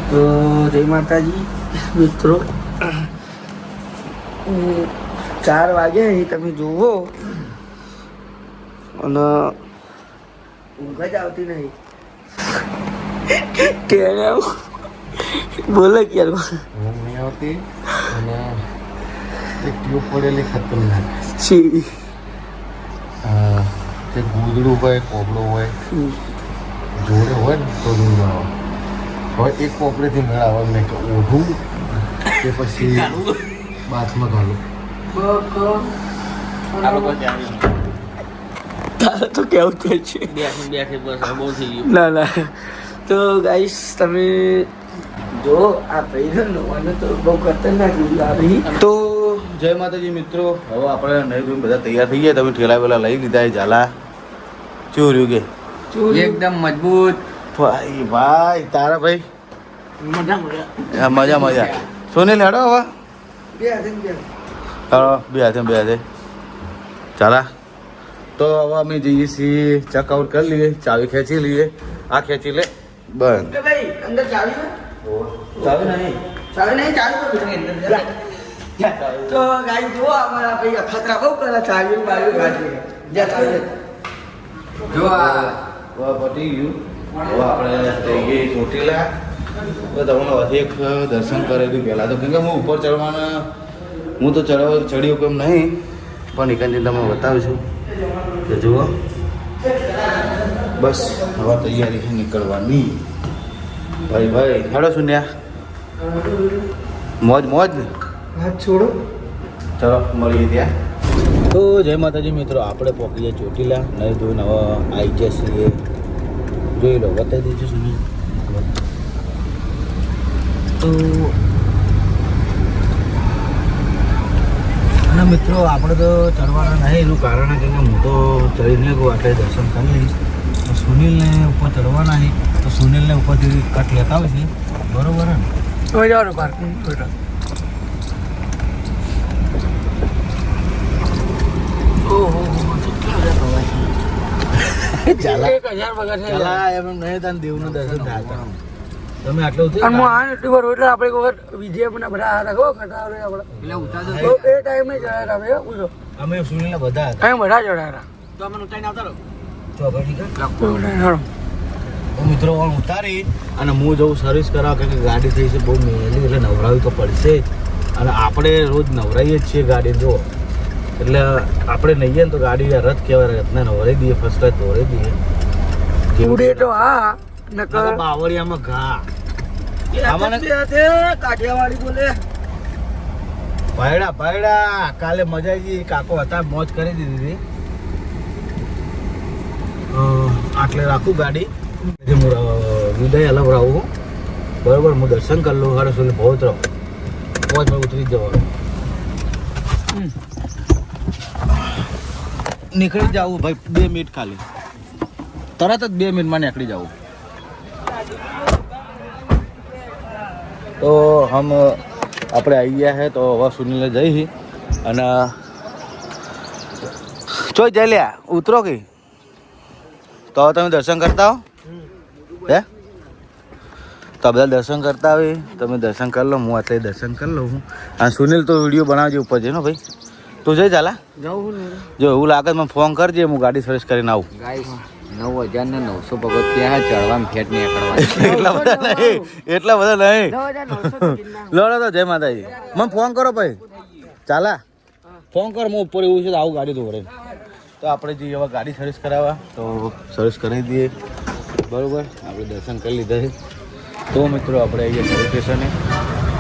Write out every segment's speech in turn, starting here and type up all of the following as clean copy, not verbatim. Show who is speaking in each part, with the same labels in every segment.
Speaker 1: તો જય માતાજી મિત્રો, 4 વાગ્યા એ તમે જુઓ અને ઊંઘ જ આવતી નહીં. કેને બોલે ક્યારે
Speaker 2: ઊંઘ નહીં આવતી અને એક ટ્યુબ પડેલી ખતરનાક
Speaker 1: છી
Speaker 2: જે ગૂદડું હોય કોબળો હોય જોડે હોય ને તો ઊંઘ આવે. હવે એક કોપરેથી મેળાવે મેં કે ઓઢું કે પછી બાથમાં ઘાલું.
Speaker 1: તારે તો કેવું થાય છે? ના ના, તો ગાઈસ તમે જો આ ભાઈ નવાનો તો બહુ ખતરનાક આવી.
Speaker 2: તો જય માતાજી મિત્રો, હવે આપણે નહીં ધોઈને બધા તૈયાર થઈ ગયા. તમે ઠેલા વેલા લઈ લીધા એ ઝાલા ચેવું રહ્યું કે
Speaker 3: એકદમ મજબૂત.
Speaker 2: ભાઈ ભાઈ તારા ભાઈ
Speaker 1: મજા
Speaker 2: મજા મજા. સોનીલ હેડો હવે
Speaker 1: બે હાથે
Speaker 2: હાલો બે હાથે ચાલા. તો હવે અમે જઈએ છીએ, ચેકઆઉટ કરી લઈએ, ચાવી ખેંચી લઈએ. આ ખેંચી લે બંધ.
Speaker 1: ભાઈ અંદર ચાવી છે?
Speaker 2: ચાવી નહીં
Speaker 1: ચાવી નહીં, ચાવી તો ગાઈ જુઓ અમારા ભાઈ અખતરા બહુ કરે ચાવી બાવી ગાડી જ્યાં ચાવી
Speaker 3: જો આ
Speaker 2: પતી ગયું. હવે આપણે થઈ ગઈ ચોટીલા. તો તમને વધુ એક દર્શન કરેલું પહેલાં તો, કેમ કે હું ઉપર ચડવાના હું તો ચડ્યો કેમ નહીં, પણ એકાંતી તમને બતાવીશું કે જુઓ બસ હવે તૈયારી છે નીકળવાની. ભાઈ ભાઈ હેડો શૂન્યા મોજ મોજ ને
Speaker 1: હાથ છોડો.
Speaker 2: ચલો મળીએ ત્યાં. તો જય માતાજી મિત્રો, આપણે પહોંચી ગયા ચોટીલા. નહીં ધોઈને હવે આવી જશે, જોઈ લો બતાવી દઈશું શું. તો ના મિત્રો, આપણે તો ચડવાના નહીં. એનું કારણ કે હું તો ચડીને ગયો એટલે દર્શન કરી લઈશ. તો સુનિલને ઉપર ચડવાના છે, તો સુનિલને ઉપરથી કટ લેતા હોય છે, બરોબર ને?
Speaker 1: તો જવાનું પાર્કિંગ ઓહો
Speaker 2: ચાલા
Speaker 1: 1000 બગાડ છે.
Speaker 2: ચાલા એમ નહીં તને દેવનું દર્શન થાય. તમે આટલું
Speaker 1: અને હું આ એટલી વાર એટલે આપણે એક વખત વિજય પણ બધા હતા ખબર ખટા આપણે
Speaker 3: એટલે ઉતારજો.
Speaker 1: તો એ ટાઈમે ચડાયા અમે પૂછો
Speaker 2: અમે સુનિલના બધા હતા.
Speaker 1: અમે બધા ચડાયા
Speaker 3: તો અમને ઉતારીને આવતા રહો.
Speaker 2: તો આપણે ઠીક છે.
Speaker 1: હતા.
Speaker 2: તો મિત્રો હું ઉતારી અને હું જવું સર્વિસ કરાવ, કારણ કે ગાડી થઈ છે બહુ મેલી, એટલે નવરાવી તો પડશે. અને આપણે રોજ નવરાઈએ જ છીએ ગાડી, જો એટલે આપણે નહીં ને તો ગાડી રથ કહેવાય, રથને નવરાઈ દઈએ, ફર્સ્ટ ક્લાસ દોરાઈ દઈએ.
Speaker 1: ઉડે તો હા નકર
Speaker 2: બાવળિયામાં ઘા
Speaker 1: કાઠિયાવાડી બોલે
Speaker 2: ભાયડા કાલે મજા આવી ગઈ. કાકો હતા, મોજ કરી દીધી હતી. આટલે રાખું ગાડી, હું વિદાય અલગ રહું, બરોબર. હું દર્શન કરી લઉં, હારે સુધી બહુ જ રહું, મોજ માં ઉતરી જ જવાનું. નીકળી જવું ભાઈ, 2 મિનિટ ખાલી, તરત જ 2 મિનિટમાં નીકળી જવું. તો હમ આપણે આવી ગયા છે, તો હવે સુનિલને જઈ અને ચોઈ જઈ લ્યા ઉતરો કે તો તમે દર્શન કરતા હો હે? તો બધા દર્શન કરતા હોય, તમે દર્શન કરી લો, હું આટલે દર્શન કરી લઉં છું. અને સુનિલ તો વિડીયો બનાવજો ઉપર છે ને ભાઈ. તું જઈ ચાલા
Speaker 1: જવું ને
Speaker 2: જો એવું લાગે મને ફોન કરજે, હું ગાડી સર્વિસ કરીને આવું.
Speaker 3: ગાઈસ 9900 પગથિયા ચડવામાં ફેટ નીકળવા.
Speaker 2: એટલા બધા નહીં, એટલા બધા નહીં.
Speaker 1: 9900
Speaker 2: લડો તો જય માતાજી. મને ફોન કરો ભાઈ, ચાલા ફોન કર, હું ઉપર એવું છે તો આવું ગાડી દોડે. તો આપણે જઈએ હવે ગાડી સર્વિસ કરાવવા, તો સર્વિસ કરાવી દઈએ, બરાબર. આપણે દર્શન કરી લીધા છે. તો મિત્રો આપણે અહીંયા સર્વિસ સ્ટેશને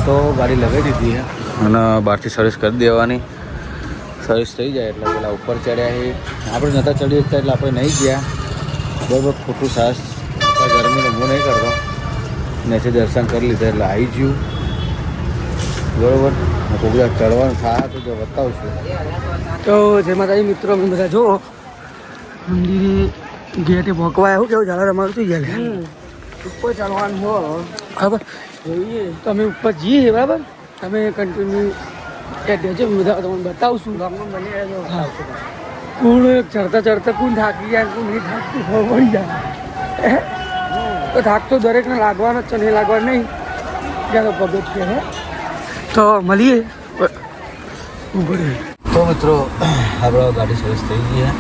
Speaker 2: તો ગાડી લગાવી દીધી છે અને બહારથી સર્વિસ કરી દેવાની. સર્વિસ થઈ જાય એટલે પેલા ઉપર ચડ્યા છે, આપણે નહોતા ચડી શકતા એટલે આપણે નહીં ગયા, બરાબર. ખોટું સાહસ ગરમીનો હું નહીં કરતો, નથી દર્શન કરી લીધા એટલે આવી ગયું, બરાબર. કોકડા ચડવાનું થાય તો જો બતાવું છું.
Speaker 1: તો જય માતાજી મિત્રો, અમે બધા જો મંદિરે ગેટે ભોંકવા એવું કેવું ચાલે તમારું થઈ ગયા ઉપર ચાલવાનું હો બરાબર. જોઈએ તો અમે ઉપર જઈએ બરાબર. તમે કન્ટિન્યુ દેજો, બધા તમને બતાવશું. હા, કોણ ચડતા ચડતા કોણ થાકી જાય, કોણ નહીં થાકતું ખબર પડી જાય. તો થાક તો દરેકને લાગવાનો જ છે, નહીં લાગવાનો નહીં. ક્યાં પગથિયા હે તો મળીએ ઉભો રહે.
Speaker 2: તો મિત્રો આપણે ગાડી સર્વિસ થઈ ગઈ છે,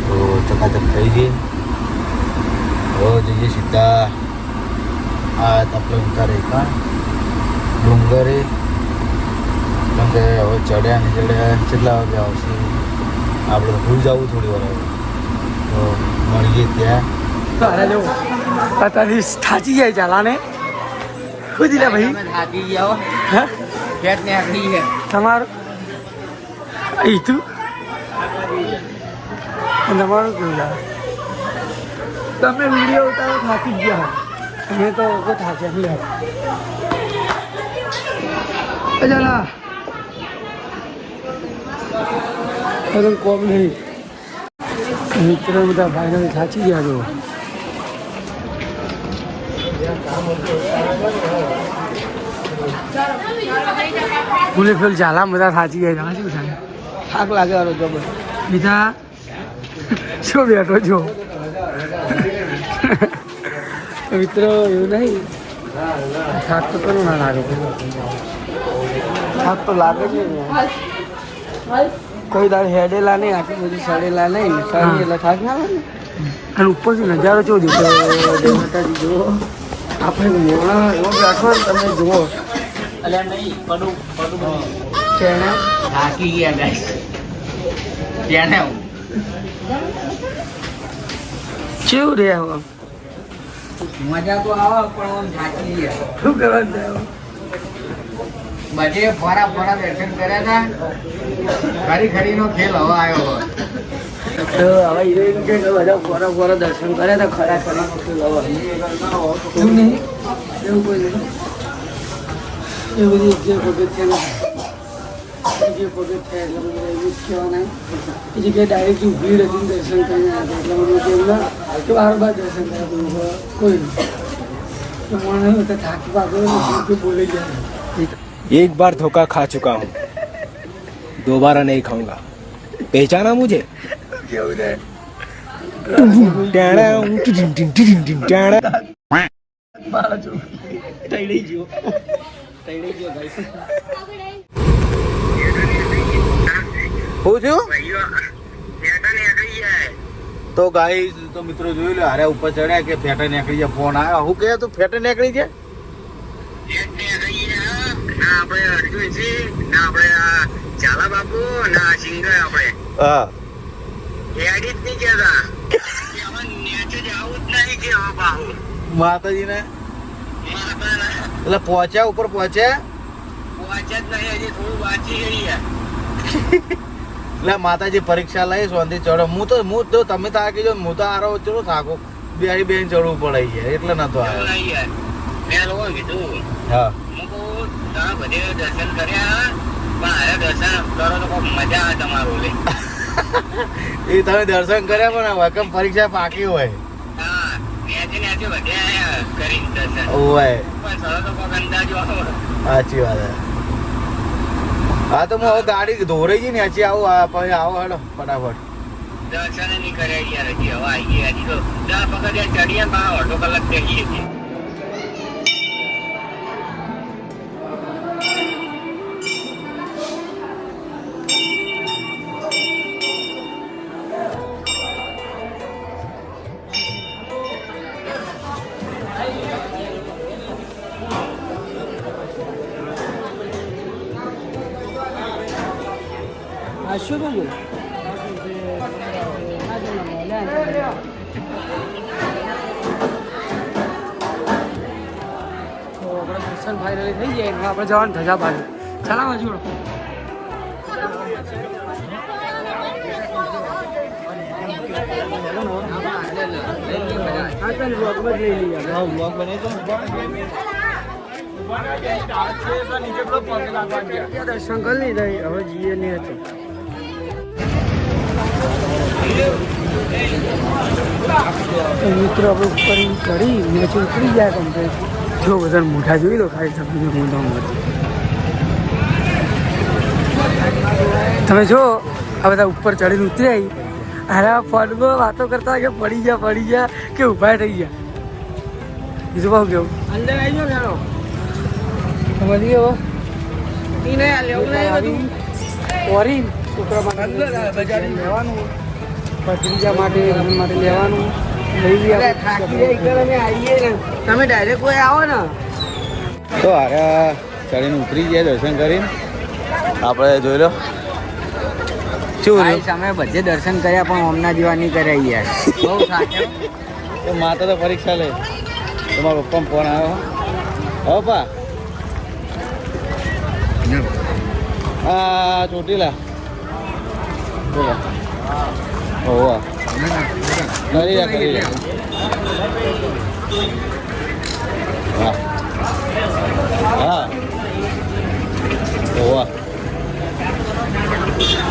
Speaker 2: તો ચકાચક થઈ ગઈ. હવે જઈએ સીધા આ આપણે ઉતારે કાં ડુંગરે, કેમ કે હવે ચડ્યા ને ચડ્યા કેટલા વાગે આવશે આપણે ભૂલ જવું થોડી વાર હવે. તો મળીએ ત્યાં.
Speaker 1: અરે જો તારી થાચી જાય ચાલાને શું દીધા ભાઈ
Speaker 3: થાકી ગયા
Speaker 1: હા
Speaker 3: પેટ ને આકડી છે
Speaker 1: તમારું અહીં તું તમારું કેવું લાગે? તમે વિડીયો ઉતારો થાકી જ ગયા અમે તો થાક્યા નહીં ચાલા બધું કોમ નહીં મિત્રો બધા ભાઈને થાચી ગયા છો. ભૂલે ફેલ ઝાલા બધા થાચી ગયા હતા. શું થાય થાક લાગે વાળો જબર બીજા શું બેઠો છો મિત્રો એવું નહીં થાક તો કરો ના લાગે થાક તો લાગે છે ને કોઈ દાડ હેડેલા નહીં આટલી બધી સડેલા નહીં સડી એટલે થાક ના લાગે. અને ઉપરથી નજારો જો દીધો માતાજી જુઓ આપણે મોણા એવો બેઠો ને તમે જુઓ
Speaker 3: અલ્યા નહીં પડું
Speaker 1: તેને
Speaker 3: થાકી ગયા ગાઈસ ત્યાં
Speaker 1: કેવું રે હવે
Speaker 3: મજા તો આવે પણ આમ થાકી ગયા.
Speaker 1: શું કરવાનું
Speaker 3: બધે ફરા ફરા દર્શન કર્યા હતા. ખરીનો ખેલ હવે આવ્યો.
Speaker 1: તો હવે હિરોઈન કે બધા ફોરા ફોરા દર્શન કર્યા હતા ખરા ખરા એવું નહીં એવું કોઈ નહીં એ બધી જે પગથિયા જે પગથિયા એટલે બધું એવું જ કહેવાના એ જગ્યાએ ડાયરેક્ટ ભીડ હતી દર્શન કરીને આવ્યા એટલે બધું કેવું ના કે બાર દર્શન કર્યા બધું કોઈ નહીં તો મને તો થાકી પાકો બોલી ગયા.
Speaker 4: एक बार धोखा खा चुका हूँ, दोबारा नहीं खाऊंगा. पहचाना मुझे?
Speaker 2: શું થયું? તો ગાઈસ તો મિત્રો જોયું લે હારે ઉપર ચડ્યા કે ફેટા નીકળી જાય. ફોન આવ્યો હું કહે તું ફેટા નીકળી જાય હા માતાજી ને એટલે પહોંચ્યા ઉપર પહોંચ્યા એટલે માતાજી પરીક્ષા લઈ શાંતિ ચડો. હું તો તમે થાકી જાઓ હું તો આરો ચલો થાકો બે બેન ચડવું પડે છે એટલે નતો આવ્યો. હા
Speaker 3: બધે દર્શન કર્યા પણ હારે દર્શન કરો તો કોઈ મજા આવે તમારું લે.
Speaker 2: એ તમે દર્શન કર્યા પણ વકમ પરીક્ષા પાકી હોય.
Speaker 3: હા નેચે બધે આયા કરીને દર્શન
Speaker 2: ઓય
Speaker 3: પણ સરો તો કોઈ અંદાજો આવે.
Speaker 2: સાચી વાત હે. હા તો હું હવે ગાડી ધોરાઈ ગઈ ને હજી આવું પછી આવો હેડો ફટાફટ.
Speaker 3: દર્શન નહીં કર્યા યાર હજી હવે આવી ગયા હજી તો 10 પગથિયા ચડીએ પણ અડધો કલાક થઈ ગઈ.
Speaker 1: શું બોલું દર્શન ફાઇનલી થઈ જાય એટલે આપણે જવાનું ધજા બાજુ ચાલો બાજુ દર્શન કરી લઈ હવે જઈએ નહીં હતું. મિત્રો આપણે ઉપર ચડી નીચે ઉતરી ગયા કમ્પ્લેટ. જો બધા મોઢા જોઈ લો ખાલી તમે મોઢા તમે જો આ બધા ઉપર ચડીને ઉતર્યા અરે ફોનમાં વાતો કરતા કે પડી ગયા કે ઊભા થઈ ગયા. બીજું બહુ કેવું અંદર આવી જાઓ મળીએ હવે ઓરી છોકરા માટે લેવાનું ભત્રીજા માટે હસબન્ડ માટે લેવાનું લઈ લઈએ તમે ડાયરેક્ટ કોઈ આવો ને
Speaker 2: તો હારા ચડીને ઉતરી ગયા દર્શન કરીને આપણે જોઈ લો શું રહ્યું
Speaker 3: અમે બધે દર્શન કર્યા પણ ઓમના જેવા નહીં કર્યા યાર બહુ સાચું
Speaker 2: તો માતા તો પરીક્ષા લે તમારા પપ્પાને ફોન આવ્યો હો પા હા ચોટીલા બોલો ઓવા કરી લે હા હા ઓવા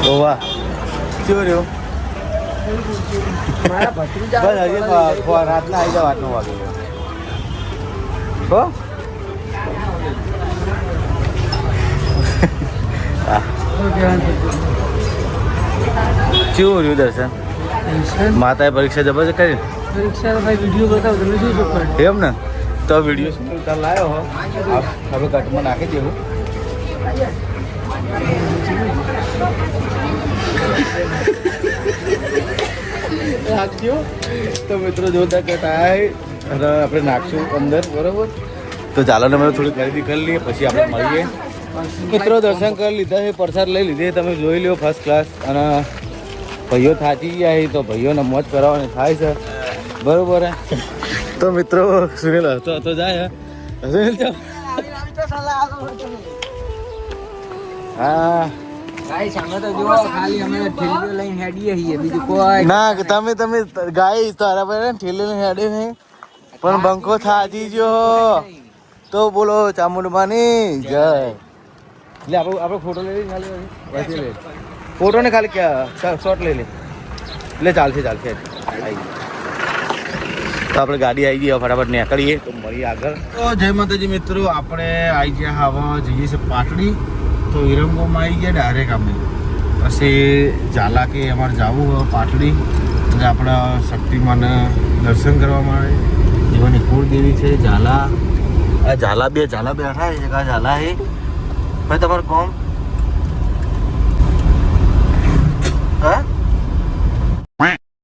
Speaker 2: ઓવા શું રહ્યું
Speaker 1: મારા ભત્રીજા
Speaker 2: બસ હજી રાતના આવી જાવ 8-9 વાગે હો કેવું રહ્યું દર્શન માતાએ પરીક્ષા જબરજસ્ત કરી
Speaker 1: પરીક્ષા ભાઈ વિડીયો બતાવો તમે શું શું પડે
Speaker 2: એમ ને તો વિડીયો શું લાવ્યો હો હવે કટમાં નાખી દેવું રાખજો તો મિત્રો જોતા કટ આવે અને આપણે નાખશું અંદર બરોબર તો ચાલો ને અમે થોડી ખરીદી કરી લઈએ પછી આપણે મળીએ મિત્રો દર્શન કરી લીધા છે પ્રસાદ લઈ લીધી તમે જોઈ લો ફર્સ્ટ ક્લાસ અને ભાઈઓ થાકી ગયા છે તો ભાઈઓને મોજ કરાવવાની થાય છે બરોબર હે તો મિત્રો સુનિલ હસતો હતો જાય સુનિલ ચાલ હા
Speaker 3: ગાઈસ અમે તો જો ખાલી અમે ઠેલીઓ લઈને હેડીએ છીએ બીજું કોઈ
Speaker 2: ના તમે ગાય તારા પર ઠેલે હેડે છે પણ બંકો થાજી ગયો તો બોલો ચામુંડમાની જય એટલે આપણે ફોટો લઈ લઈએ ખાલી પછી લે ફોટો ને ખાલી ક્યાં શોર્ટ લઈ લે એટલે ચાલશે આવી તો આપણે ગાડી આવી ગઈ ફટાફટ નીકળીએ તો મળીએ આગળ તો જય માતાજી મિત્રો આપણે આવી ગયા હવે જઈએ છીએ પાટડી તો વિરંગોમાં આવી ગયા ડાયરેક્ટ અમે પછી ઝાલા કે અમારે જવું હોય પાટડી એટલે આપણા શક્તિમાને દર્શન કરવામાં આવે જીવનની કુળદેવી છે ઝાલા આ ઝાલા બેઠા છે આ ઝાલા એ ભાઈ તમારું કોમ હા